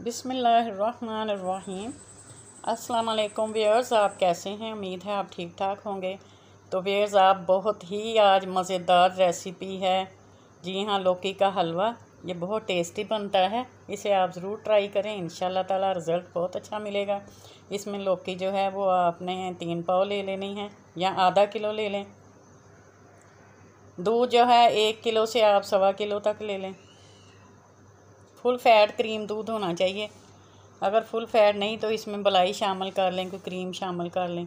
बिस्मिल्लाहिर्रहमानिर्रहीम। अस्सलाम वालेकुम व्यूअर्स, आप कैसे हैं? उम्मीद है आप ठीक ठाक होंगे। तो व्यूअर्स, आप बहुत ही आज मज़ेदार रेसिपी है। जी हाँ, लौकी का हलवा। ये बहुत टेस्टी बनता है, इसे आप ज़रूर ट्राई करें। इंशाल्लाह ताला रिज़ल्ट बहुत अच्छा मिलेगा। इसमें लौकी जो है वो आपने 3 पाव ले लेनी है या आधा किलो ले लें। दूध जो है 1 किलो से आप 1.25 किलो तक ले लें। फुल फैट क्रीम दूध होना चाहिए। अगर फुल फैट नहीं तो इसमें मलाई शामिल कर लें, कोई क्रीम शामिल कर लें।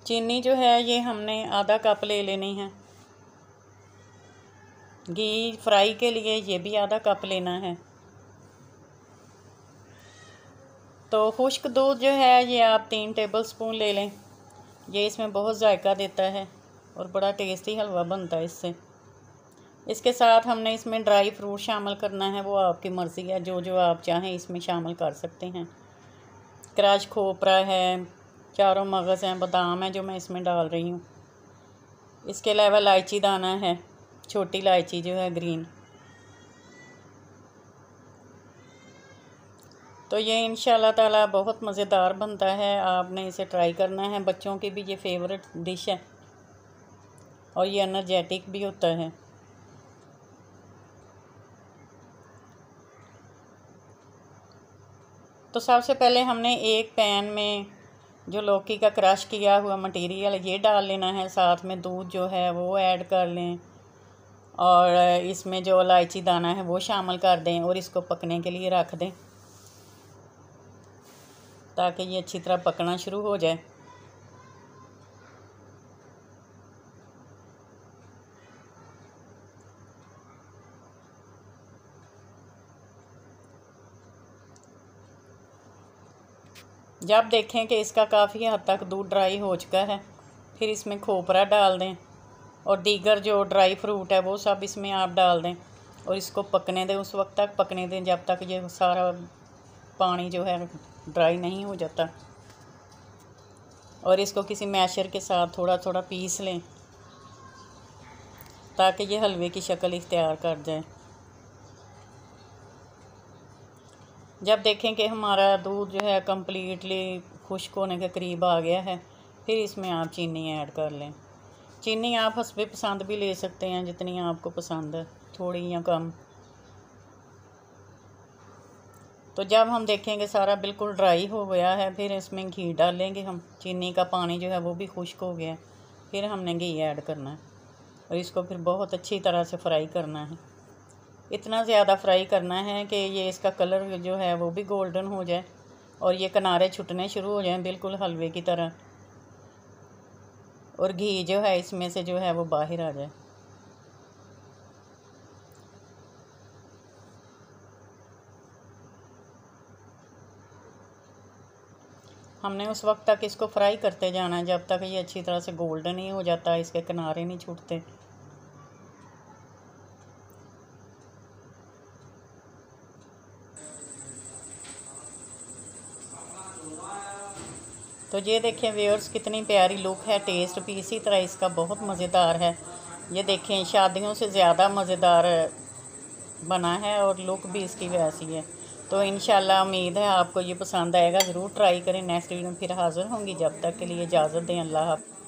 चीनी जो है ये हमने आधा कप ले लेनी है। घी फ्राई के लिए ये भी आधा कप लेना है। तो खुश्क दूध जो है ये आप 3 टेबलस्पून ले लें। ये इसमें बहुत जायका देता है और बड़ा टेस्टी हलवा बनता है इससे। इसके साथ हमने इसमें ड्राई फ्रूट शामिल करना है, वो आपकी मर्ज़ी है, जो जो आप चाहें इसमें शामिल कर सकते हैं। क्रश खोपरा है, चारों मगज़ हैं, बादाम है जो मैं इसमें डाल रही हूँ। इसके अलावा इलायची दाना है, छोटी इलायची जो है ग्रीन। तो ये इंशाल्लाह ताला बहुत मज़ेदार बनता है, आपने इसे ट्राई करना है। बच्चों की भी ये फेवरेट डिश है और ये एनर्जेटिक भी होता है। तो सबसे पहले हमने एक पैन में जो लौकी का क्रश किया हुआ मटेरियल ये डाल लेना है, साथ में दूध जो है वो ऐड कर लें और इसमें जो इलायची दाना है वो शामिल कर दें और इसको पकने के लिए रख दें ताकि ये अच्छी तरह पकना शुरू हो जाए। जब देखें कि इसका काफ़ी हद तक दूध ड्राई हो चुका है, फिर इसमें खोपरा डाल दें और दीगर जो ड्राई फ्रूट है वो सब इसमें आप डाल दें और इसको पकने दें। उस वक्त तक पकने दें जब तक ये सारा पानी जो है ड्राई नहीं हो जाता। और इसको किसी मैशर के साथ थोड़ा थोड़ा पीस लें ताकि ये हलवे की शक्ल इख्तियार कर जाए। जब देखें कि हमारा दूध जो है कम्प्लीटली खुश्क होने के करीब आ गया है, फिर इसमें आप चीनी ऐड कर लें। चीनी आप हस्बे पसंद भी ले सकते हैं, जितनी आपको पसंद है, थोड़ी या कम। तो जब हम देखेंगे सारा बिल्कुल ड्राई हो गया है, फिर इसमें घी डालेंगे हम। चीनी का पानी जो है वो भी खुश्क हो गया है, फिर हमने घी ऐड करना है और इसको फिर बहुत अच्छी तरह से फ्राई करना है। इतना ज़्यादा फ्राई करना है कि ये इसका कलर जो है वो भी गोल्डन हो जाए और ये किनारे छुटने शुरू हो जाएं बिल्कुल हलवे की तरह, और घी जो है इसमें से जो है वो बाहर आ जाए। हमने उस वक्त तक इसको फ्राई करते जाना है जब तक ये अच्छी तरह से गोल्डन नहीं हो जाता, इसके किनारे नहीं छूटते। तो ये देखें व्यूअर्स, कितनी प्यारी लुक है, टेस्ट भी इसी तरह इसका बहुत मज़ेदार है। ये देखें शादियों से ज़्यादा मज़ेदार बना है और लुक भी इसकी वैसी है। तो इंशाल्लाह उम्मीद है आपको ये पसंद आएगा, ज़रूर ट्राई करें। नेक्स्ट वीडियो में फिर हाज़िर होंगी, जब तक के लिए इजाज़त दें। अल्लाह हाफ़िज़।